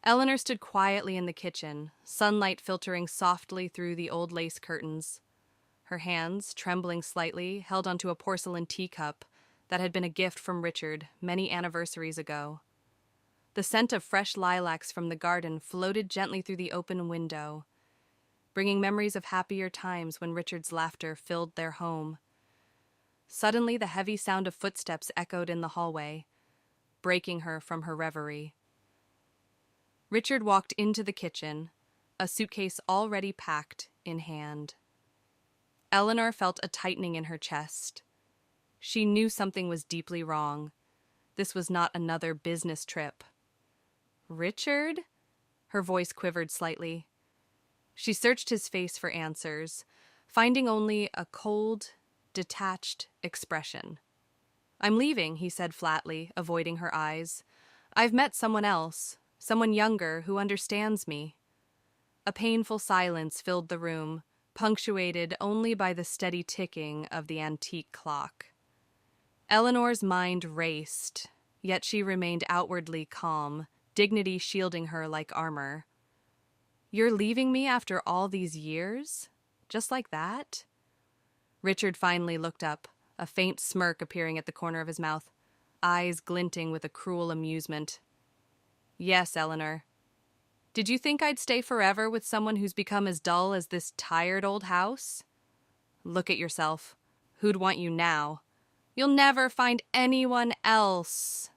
Eleanor stood quietly in the kitchen, sunlight filtering softly through the old lace curtains. Her hands, trembling slightly, held onto a porcelain teacup that had been a gift from Richard many anniversaries ago. The scent of fresh lilacs from the garden floated gently through the open window, bringing memories of happier times when Richard's laughter filled their home. Suddenly, the heavy sound of footsteps echoed in the hallway, breaking her from her reverie. Richard walked into the kitchen, a suitcase already packed in hand. Eleanor felt a tightening in her chest. She knew something was deeply wrong. This was not another business trip. Richard? Her voice quivered slightly. She searched his face for answers, finding only a cold, detached expression. "I'm leaving," he said flatly, avoiding her eyes. "I've met someone else, someone younger who understands me." A painful silence filled the room, punctuated only by the steady ticking of the antique clock. Eleanor's mind raced, yet she remained outwardly calm, dignity shielding her like armor. "You're leaving me after all these years? Just like that?" Richard finally looked up, a faint smirk appearing at the corner of his mouth, eyes glinting with a cruel amusement. "Yes, Eleanor. Did you think I'd stay forever with someone who's become as dull as this tired old house? Look at yourself. Who'd want you now? You'll never find anyone else."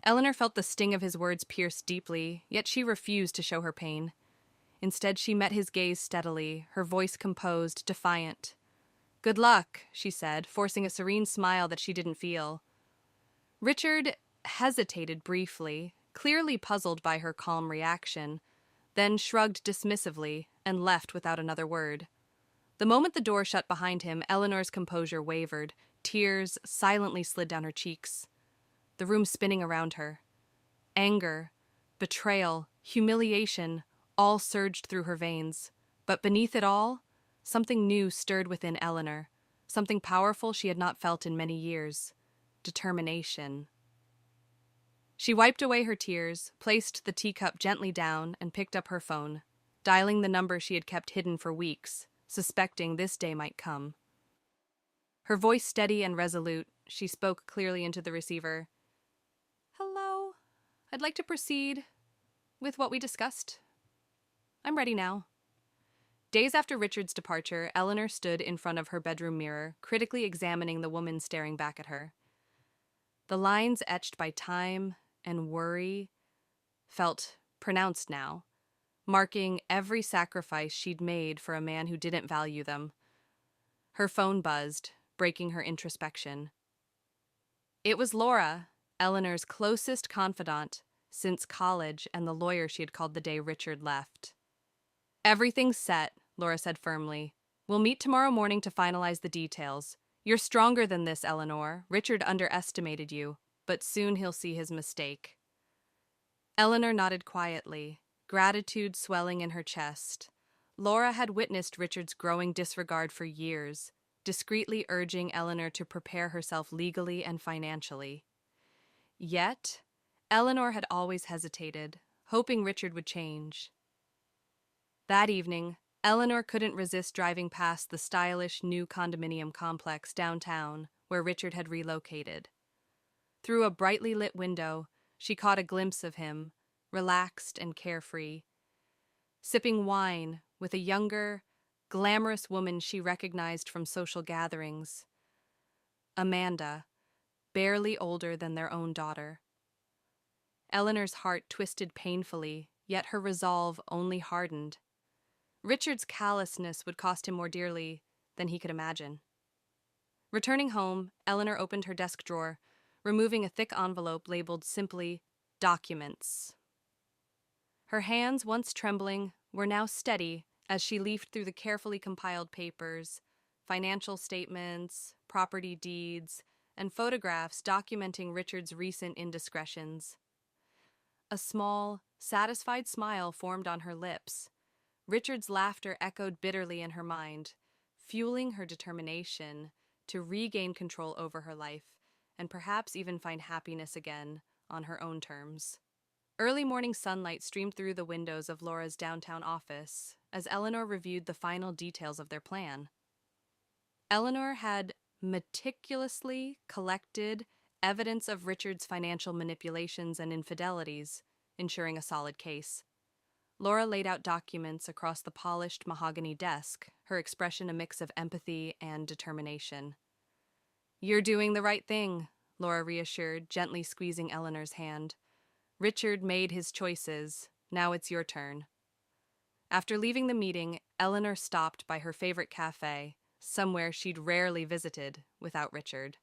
Eleanor felt the sting of his words pierce deeply, yet she refused to show her pain. Instead, she met his gaze steadily, her voice composed, defiant. "Good luck," she said, forcing a serene smile that she didn't feel. Richard hesitated briefly, clearly puzzled by her calm reaction, then shrugged dismissively and left without another word. The moment the door shut behind him, Eleanor's composure wavered. Tears silently slid down her cheeks, the room spinning around her. Anger, betrayal, humiliation all surged through her veins. But beneath it all, something new stirred within Eleanor, something powerful she had not felt in many years: determination. She wiped away her tears, placed the teacup gently down, and picked up her phone, dialing the number she had kept hidden for weeks, suspecting this day might come. Her voice steady and resolute, she spoke clearly into the receiver. "Hello. I'd like to proceed with what we discussed. I'm ready now." Days after Richard's departure, Eleanor stood in front of her bedroom mirror, critically examining the woman staring back at her. The lines etched by time and worry felt pronounced now, marking every sacrifice she'd made for a man who didn't value them. Her phone buzzed, breaking her introspection. It was Laura, Eleanor's closest confidant since college and the lawyer she had called the day Richard left. "Everything's set," Laura said firmly. "We'll meet tomorrow morning to finalize the details. You're stronger than this, Eleanor. Richard underestimated you, but soon he'll see his mistake." Eleanor nodded quietly, gratitude swelling in her chest. Laura had witnessed Richard's growing disregard for years, discreetly urging Eleanor to prepare herself legally and financially. Yet, Eleanor had always hesitated, hoping Richard would change. That evening, Eleanor couldn't resist driving past the stylish new condominium complex downtown where Richard had relocated. Through a brightly lit window, she caught a glimpse of him, relaxed and carefree, sipping wine with a younger, glamorous woman she recognized from social gatherings, Amanda, barely older than their own daughter. Eleanor's heart twisted painfully, yet her resolve only hardened. Richard's callousness would cost him more dearly than he could imagine. Returning home, Eleanor opened her desk drawer, removing a thick envelope labeled simply "Documents." Her hands, once trembling, were now steady as she leafed through the carefully compiled papers, financial statements, property deeds, and photographs documenting Richard's recent indiscretions. A small, satisfied smile formed on her lips. Richard's laughter echoed bitterly in her mind, fueling her determination to regain control over her life and perhaps even find happiness again on her own terms. Early morning sunlight streamed through the windows of Laura's downtown office as Eleanor reviewed the final details of their plan. Eleanor had meticulously collected evidence of Richard's financial manipulations and infidelities, ensuring a solid case. Laura laid out documents across the polished mahogany desk, her expression a mix of empathy and determination. "You're doing the right thing," Laura reassured, gently squeezing Eleanor's hand. "Richard made his choices. Now it's your turn." After leaving the meeting, Eleanor stopped by her favorite cafe, somewhere she'd rarely visited without Richard.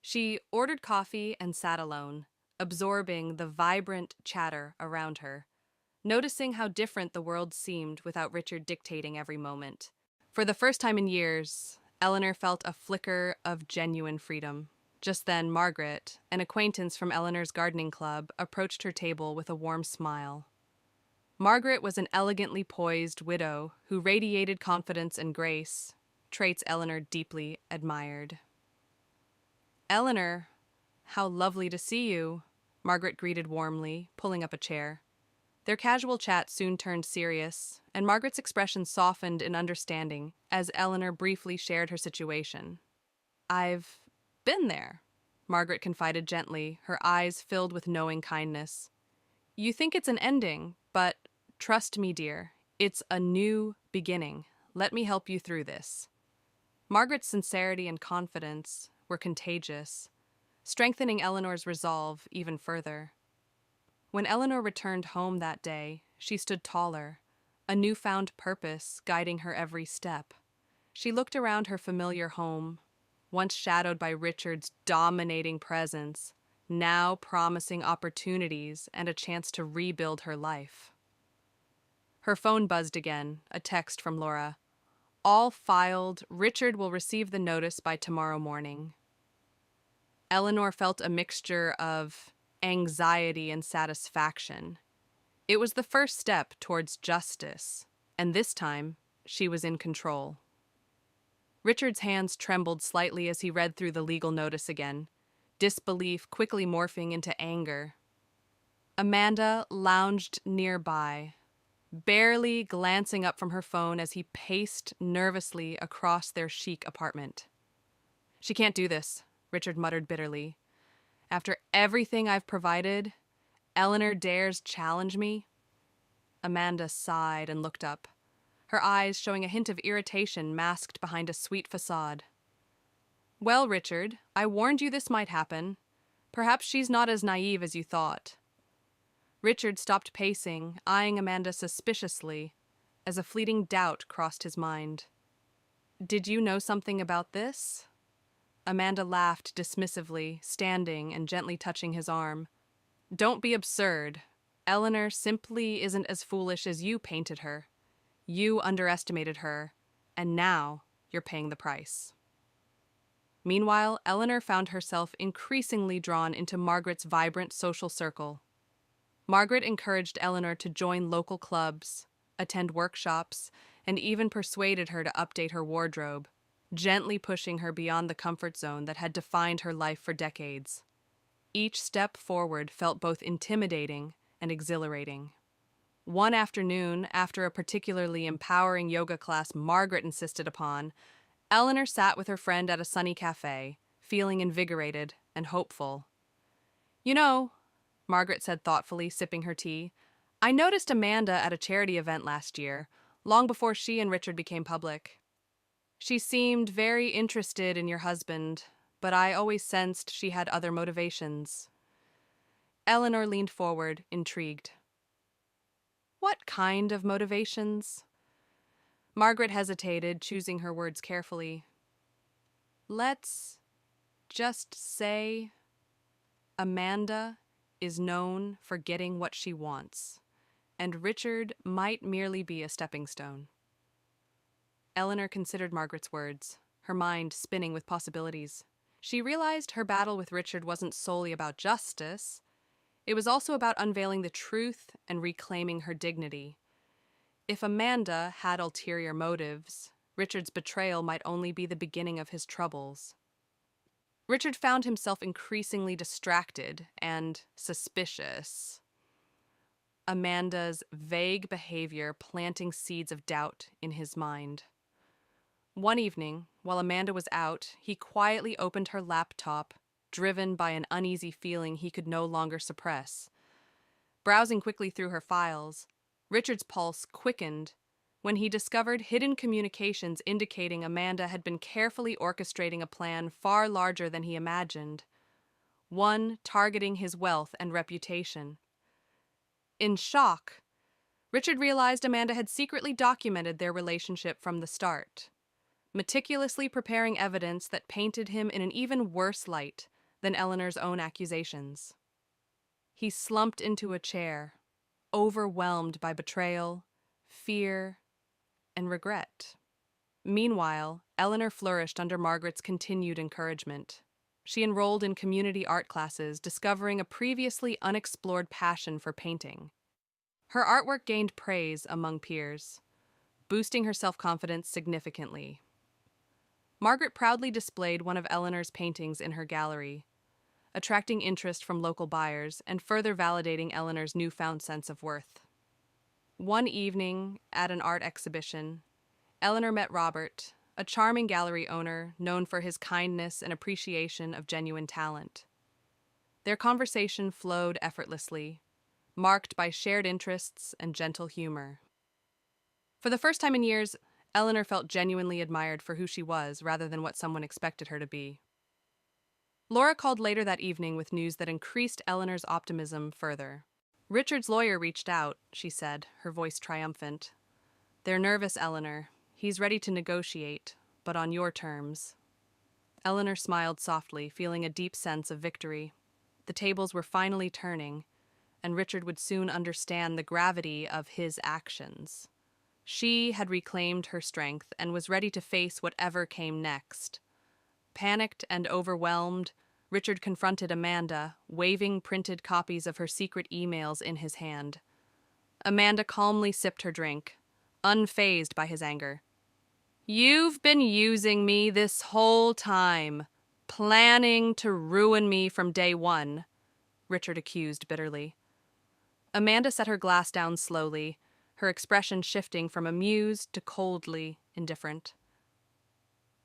She ordered coffee and sat alone, absorbing the vibrant chatter around her, noticing how different the world seemed without Richard dictating every moment. For the first time in years, Eleanor felt a flicker of genuine freedom. Just then, Margaret, an acquaintance from Eleanor's gardening club, approached her table with a warm smile. Margaret was an elegantly poised widow who radiated confidence and grace, traits Eleanor deeply admired. "Eleanor, how lovely to see you," Margaret greeted warmly, pulling up a chair. Their casual chat soon turned serious, and Margaret's expression softened in understanding as Eleanor briefly shared her situation. "I've been there," Margaret confided gently, her eyes filled with knowing kindness. "You think it's an ending, but trust me, dear, it's a new beginning. Let me help you through this." Margaret's sincerity and confidence were contagious, strengthening Eleanor's resolve even further. When Eleanor returned home that day, she stood taller, a newfound purpose guiding her every step. She looked around her familiar home, once shadowed by Richard's dominating presence, now promising opportunities and a chance to rebuild her life. Her phone buzzed again, a text from Laura. "All filed. Richard will receive the notice by tomorrow morning." Eleanor felt a mixture of anxiety and satisfaction. It was the first step towards justice, and this time she was in control. Richard's hands trembled slightly as he read through the legal notice again, disbelief quickly morphing into anger. Amanda lounged nearby, barely glancing up from her phone as he paced nervously across their chic apartment. "She can't do this," Richard muttered bitterly. "After everything I've provided, Eleanor dares challenge me?" Amanda sighed and looked up, her eyes showing a hint of irritation masked behind a sweet facade. "Well, Richard, I warned you this might happen. Perhaps she's not as naive as you thought." Richard stopped pacing, eyeing Amanda suspiciously, as a fleeting doubt crossed his mind. "Did you know something about this?" Amanda laughed dismissively, standing and gently touching his arm. "Don't be absurd. Eleanor simply isn't as foolish as you painted her. You underestimated her, and now you're paying the price." Meanwhile, Eleanor found herself increasingly drawn into Margaret's vibrant social circle. Margaret encouraged Eleanor to join local clubs, attend workshops, and even persuaded her to update her wardrobe, gently pushing her beyond the comfort zone that had defined her life for decades. Each step forward felt both intimidating and exhilarating. One afternoon, after a particularly empowering yoga class Margaret insisted upon, Eleanor sat with her friend at a sunny cafe, feeling invigorated and hopeful. "You know," Margaret said thoughtfully, sipping her tea, "I noticed Amanda at a charity event last year, long before she and Richard became public. She seemed very interested in your husband, but I always sensed she had other motivations." Eleanor leaned forward, intrigued. "What kind of motivations?" Margaret hesitated, choosing her words carefully. "Let's just say Amanda is known for getting what she wants, and Richard might merely be a stepping stone." Eleanor considered Margaret's words, her mind spinning with possibilities. She realized her battle with Richard wasn't solely about justice. It was also about unveiling the truth and reclaiming her dignity. If Amanda had ulterior motives, Richard's betrayal might only be the beginning of his troubles. Richard found himself increasingly distracted and suspicious. Amanda's vague behavior planting seeds of doubt in his mind. One evening, while Amanda was out, he quietly opened her laptop, driven by an uneasy feeling he could no longer suppress. Browsing quickly through her files, Richard's pulse quickened when he discovered hidden communications indicating Amanda had been carefully orchestrating a plan far larger than he imagined, one targeting his wealth and reputation. In shock, Richard realized Amanda had secretly documented their relationship from the start, meticulously preparing evidence that painted him in an even worse light than Eleanor's own accusations. He slumped into a chair, overwhelmed by betrayal, fear, and regret. Meanwhile, Eleanor flourished under Margaret's continued encouragement. She enrolled in community art classes, discovering a previously unexplored passion for painting. Her artwork gained praise among peers, boosting her self-confidence significantly. Margaret proudly displayed one of Eleanor's paintings in her gallery, attracting interest from local buyers and further validating Eleanor's newfound sense of worth. One evening, at an art exhibition, Eleanor met Robert, a charming gallery owner known for his kindness and appreciation of genuine talent. Their conversation flowed effortlessly, marked by shared interests and gentle humor. For the first time in years, Eleanor felt genuinely admired for who she was rather than what someone expected her to be. Laura called later that evening with news that increased Eleanor's optimism further. Richard's lawyer reached out, she said, her voice triumphant. They're nervous, Eleanor. He's ready to negotiate, but on your terms. Eleanor smiled softly, feeling a deep sense of victory. The tables were finally turning, and Richard would soon understand the gravity of his actions. She had reclaimed her strength and was ready to face whatever came next. Panicked and overwhelmed, Richard confronted Amanda, waving printed copies of her secret emails in his hand. Amanda calmly sipped her drink, unfazed by his anger. You've been using me this whole time, planning to ruin me from day one, Richard accused bitterly. Amanda set her glass down slowly, her expression shifting from amused to coldly indifferent.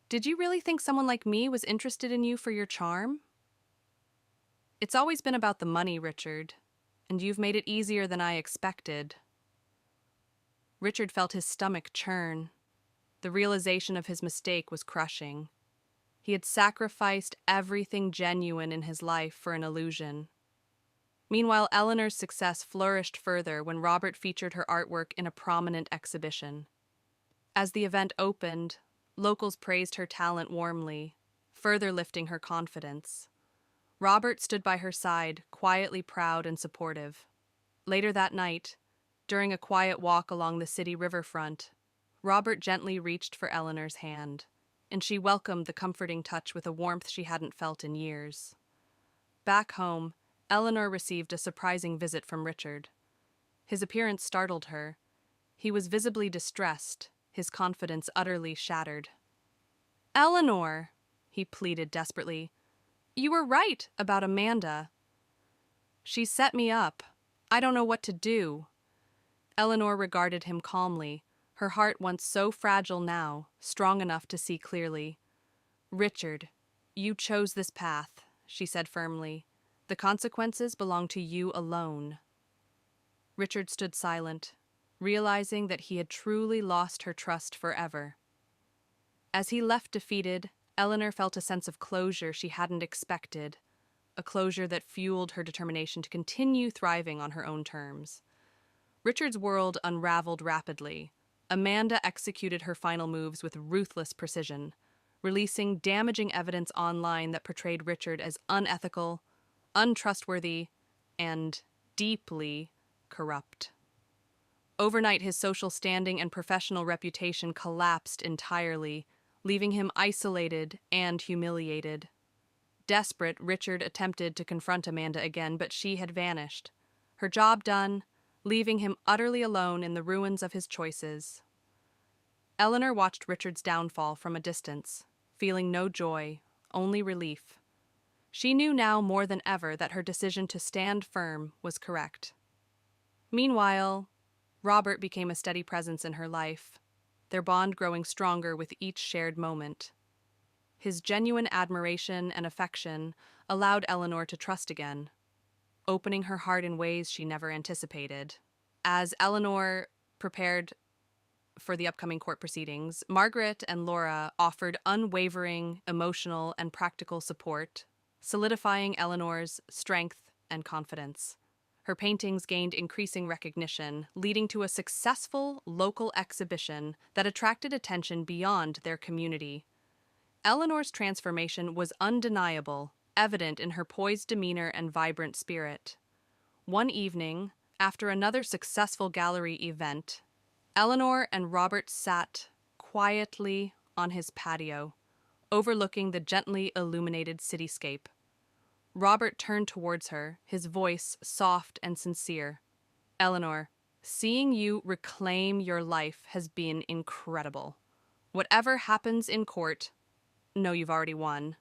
Did you really think someone like me was interested in you for your charm? It's always been about the money, Richard, and you've made it easier than I expected. Richard felt his stomach churn. The realization of his mistake was crushing. He had sacrificed everything genuine in his life for an illusion. Meanwhile, Eleanor's success flourished further when Robert featured her artwork in a prominent exhibition. As the event opened, locals praised her talent warmly, further lifting her confidence. Robert stood by her side, quietly proud and supportive. Later that night, during a quiet walk along the city riverfront, Robert gently reached for Eleanor's hand, and she welcomed the comforting touch with a warmth she hadn't felt in years. Back home, Eleanor received a surprising visit from Richard. His appearance startled her. He was visibly distressed, his confidence utterly shattered. Eleanor, he pleaded desperately, you were right about Amanda. She set me up. I don't know what to do. Eleanor regarded him calmly, her heart once so fragile now, strong enough to see clearly. Richard, you chose this path, she said firmly. The consequences belong to you alone. Richard stood silent, realizing that he had truly lost her trust forever. As he left defeated, Eleanor felt a sense of closure she hadn't expected, a closure that fueled her determination to continue thriving on her own terms. Richard's world unraveled rapidly. Amanda executed her final moves with ruthless precision, releasing damaging evidence online that portrayed Richard as unethical, untrustworthy, and deeply corrupt. Overnight, his social standing and professional reputation collapsed entirely, leaving him isolated and humiliated. Desperate, Richard attempted to confront Amanda again, but she had vanished, her job done, leaving him utterly alone in the ruins of his choices. Eleanor watched Richard's downfall from a distance, feeling no joy, only relief. She knew now more than ever that her decision to stand firm was correct. Meanwhile, Robert became a steady presence in her life, their bond growing stronger with each shared moment. His genuine admiration and affection allowed Eleanor to trust again, opening her heart in ways she never anticipated. As Eleanor prepared for the upcoming court proceedings, Margaret and Laura offered unwavering emotional and practical support, solidifying Eleanor's strength and confidence. Her paintings gained increasing recognition, leading to a successful local exhibition that attracted attention beyond their community. Eleanor's transformation was undeniable, evident in her poised demeanor and vibrant spirit. One evening, after another successful gallery event, Eleanor and Robert sat quietly on his patio, overlooking the gently illuminated cityscape. Robert turned towards her, his voice soft and sincere. "Eleanor, seeing you reclaim your life has been incredible. Whatever happens in court, know you've already won."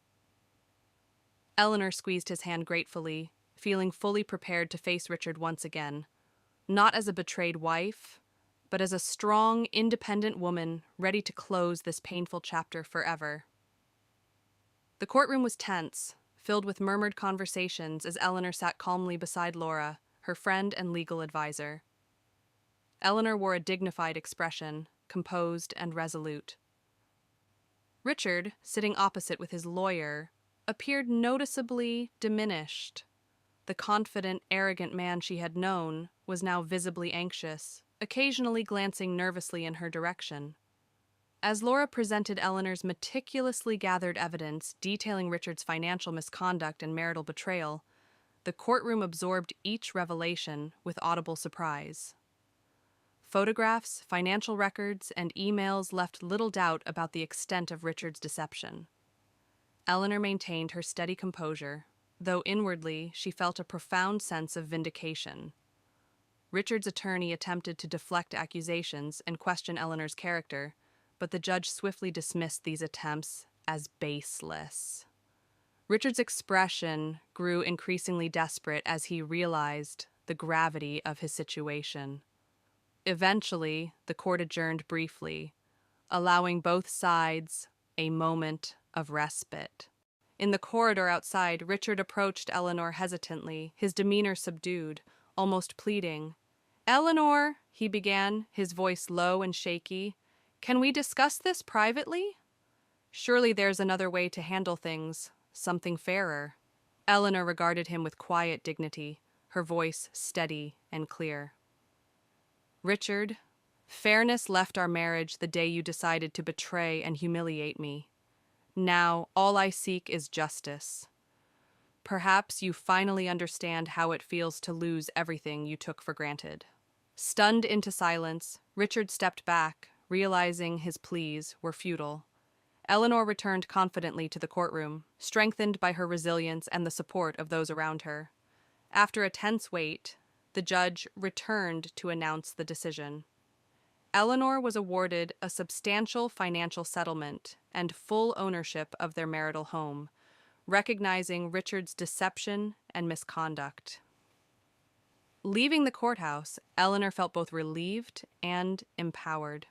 Eleanor squeezed his hand gratefully, feeling fully prepared to face Richard once again, not as a betrayed wife, but as a strong, independent woman ready to close this painful chapter forever. The courtroom was tense, filled with murmured conversations as Eleanor sat calmly beside Laura, her friend and legal advisor. Eleanor wore a dignified expression, composed and resolute. Richard, sitting opposite with his lawyer, appeared noticeably diminished. The confident, arrogant man she had known was now visibly anxious, occasionally glancing nervously in her direction. As Laura presented Eleanor's meticulously gathered evidence detailing Richard's financial misconduct and marital betrayal, the courtroom absorbed each revelation with audible surprise. Photographs, financial records, and emails left little doubt about the extent of Richard's deception. Eleanor maintained her steady composure, though inwardly she felt a profound sense of vindication. Richard's attorney attempted to deflect accusations and question Eleanor's character, but the judge swiftly dismissed these attempts as baseless. Richard's expression grew increasingly desperate as he realized the gravity of his situation. Eventually, the court adjourned briefly, allowing both sides a moment of respite. In the corridor outside, Richard approached Eleanor hesitantly, his demeanor subdued, almost pleading. "Eleanor," he began, his voice low and shaky, "can we discuss this privately? Surely there's another way to handle things, something fairer." Eleanor regarded him with quiet dignity, her voice steady and clear. "Richard, fairness left our marriage the day you decided to betray and humiliate me. Now, all I seek is justice. Perhaps you finally understand how it feels to lose everything you took for granted." Stunned into silence, Richard stepped back, realizing his pleas were futile. Eleanor returned confidently to the courtroom, strengthened by her resilience and the support of those around her. After a tense wait, the judge returned to announce the decision. Eleanor was awarded a substantial financial settlement and full ownership of their marital home, recognizing Richard's deception and misconduct. Leaving the courthouse, Eleanor felt both relieved and empowered.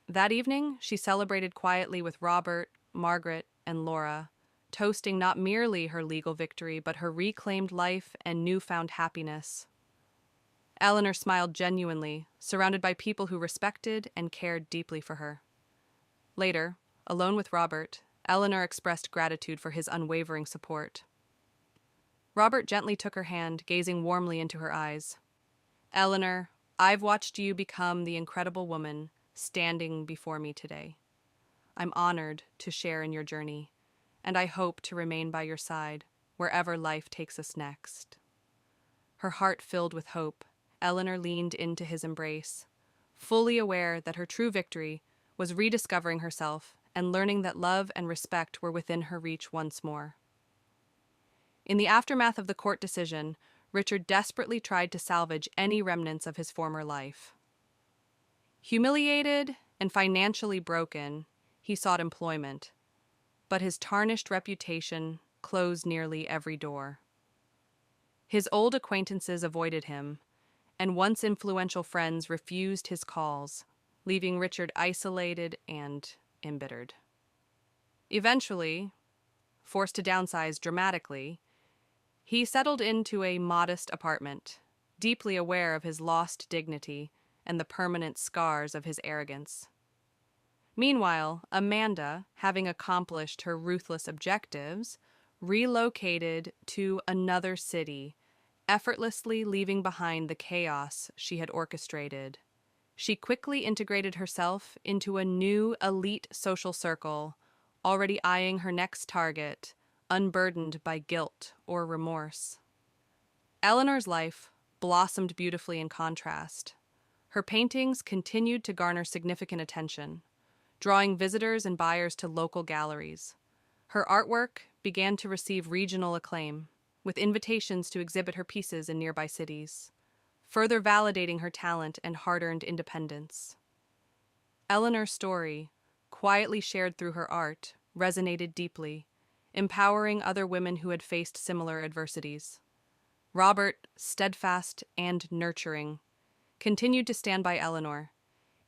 That evening, she celebrated quietly with Robert, Margaret, and Laura, toasting not merely her legal victory, but her reclaimed life and newfound happiness. Eleanor smiled genuinely, surrounded by people who respected and cared deeply for her. Later, alone with Robert, Eleanor expressed gratitude for his unwavering support. Robert gently took her hand, gazing warmly into her eyes. "Eleanor, I've watched you become the incredible woman standing before me today. I'm honored to share in your journey, and I hope to remain by your side wherever life takes us next." Her heart filled with hope, Eleanor leaned into his embrace, fully aware that her true victory was rediscovering herself and learning that love and respect were within her reach once more. In the aftermath of the court decision, Richard desperately tried to salvage any remnants of his former life. Humiliated and financially broken, he sought employment, but his tarnished reputation closed nearly every door. His old acquaintances avoided him, and once influential friends refused his calls, leaving Richard isolated and embittered. Eventually, forced to downsize dramatically, he settled into a modest apartment, deeply aware of his lost dignity and the permanent scars of his arrogance. Meanwhile, Amanda, having accomplished her ruthless objectives, relocated to another city, effortlessly leaving behind the chaos she had orchestrated. She quickly integrated herself into a new elite social circle, already eyeing her next target, unburdened by guilt or remorse. Eleanor's life blossomed beautifully in contrast. Her paintings continued to garner significant attention, drawing visitors and buyers to local galleries. Her artwork began to receive regional acclaim, with invitations to exhibit her pieces in nearby cities, further validating her talent and hard-earned independence. Eleanor's story, quietly shared through her art, resonated deeply, empowering other women who had faced similar adversities. Robert, steadfast and nurturing, continued to stand by Eleanor,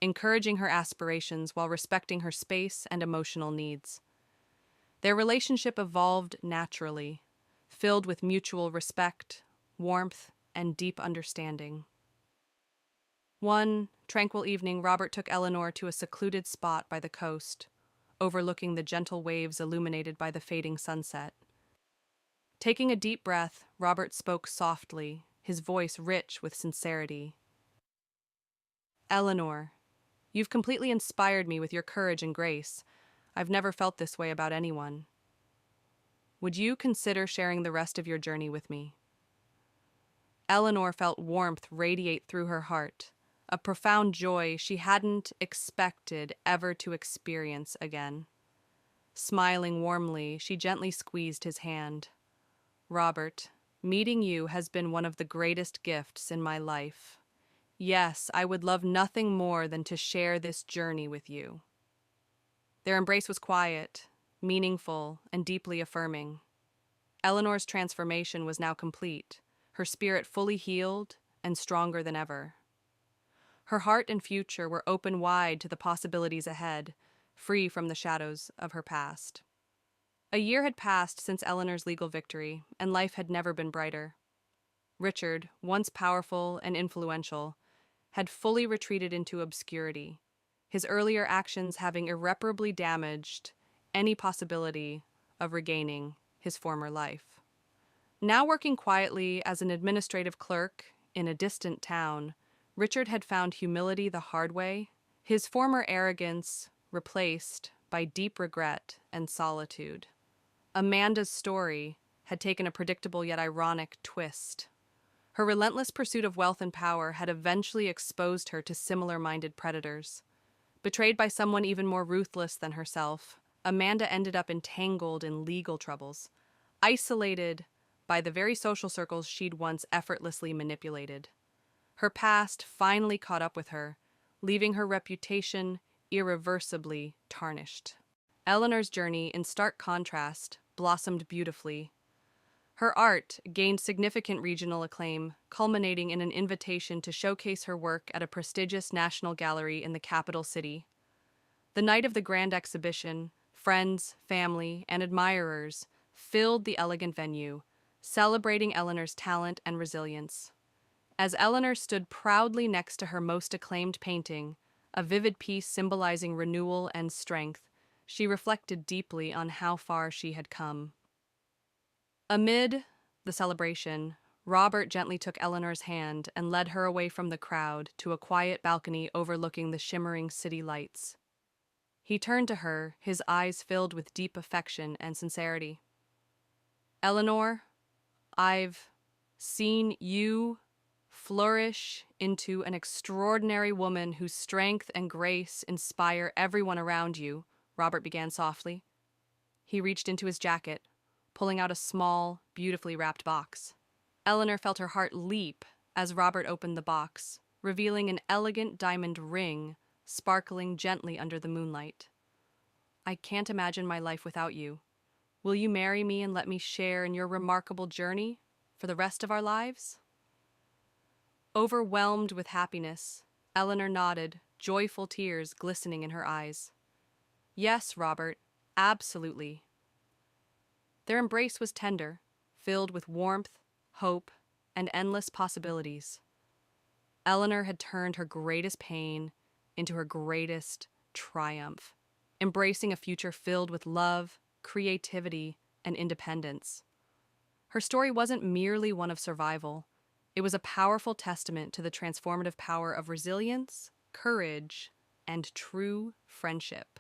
encouraging her aspirations while respecting her space and emotional needs. Their relationship evolved naturally, filled with mutual respect, warmth, and deep understanding. One tranquil evening, Robert took Eleanor to a secluded spot by the coast, overlooking the gentle waves illuminated by the fading sunset. Taking a deep breath, Robert spoke softly, his voice rich with sincerity. "Eleanor, you've completely inspired me with your courage and grace. I've never felt this way about anyone. Would you consider sharing the rest of your journey with me?" Eleanor felt warmth radiate through her heart, a profound joy she hadn't expected ever to experience again. Smiling warmly, she gently squeezed his hand. "Robert, meeting you has been one of the greatest gifts in my life. Yes, I would love nothing more than to share this journey with you." Their embrace was quiet, meaningful, and deeply affirming. Eleanor's transformation was now complete, her spirit fully healed and stronger than ever. Her heart and future were open wide to the possibilities ahead, free from the shadows of her past. A year had passed since Eleanor's legal victory, and life had never been brighter. Richard, once powerful and influential, had fully retreated into obscurity, his earlier actions having irreparably damaged any possibility of regaining his former life. Now working quietly as an administrative clerk in a distant town, Richard had found humility the hard way, his former arrogance replaced by deep regret and solitude. Amanda's story had taken a predictable yet ironic twist. Her relentless pursuit of wealth and power had eventually exposed her to similar-minded predators. Betrayed by someone even more ruthless than herself, Amanda ended up entangled in legal troubles, isolated by the very social circles she'd once effortlessly manipulated. Her past finally caught up with her, leaving her reputation irreversibly tarnished. Eleanor's journey, in stark contrast, blossomed beautifully. Her art gained significant regional acclaim, culminating in an invitation to showcase her work at a prestigious national gallery in the capital city. The night of the grand exhibition, friends, family, and admirers filled the elegant venue, celebrating Eleanor's talent and resilience. As Eleanor stood proudly next to her most acclaimed painting, a vivid piece symbolizing renewal and strength, she reflected deeply on how far she had come. Amid the celebration, Robert gently took Eleanor's hand and led her away from the crowd to a quiet balcony overlooking the shimmering city lights. He turned to her, his eyes filled with deep affection and sincerity. "Eleanor, I've seen you flourish into an extraordinary woman whose strength and grace inspire everyone around you," Robert began softly. He reached into his jacket, pulling out a small, beautifully wrapped box. Eleanor felt her heart leap as Robert opened the box, revealing an elegant diamond ring sparkling gently under the moonlight. "I can't imagine my life without you. Will you marry me and let me share in your remarkable journey for the rest of our lives?" Overwhelmed with happiness, Eleanor nodded, joyful tears glistening in her eyes. Yes, Robert, absolutely. Their embrace was tender, filled with warmth, hope, and endless possibilities. Eleanor had turned her greatest pain into her greatest triumph, embracing a future filled with love, creativity, and independence. Her story wasn't merely one of survival. It was a powerful testament to the transformative power of resilience, courage, and true friendship.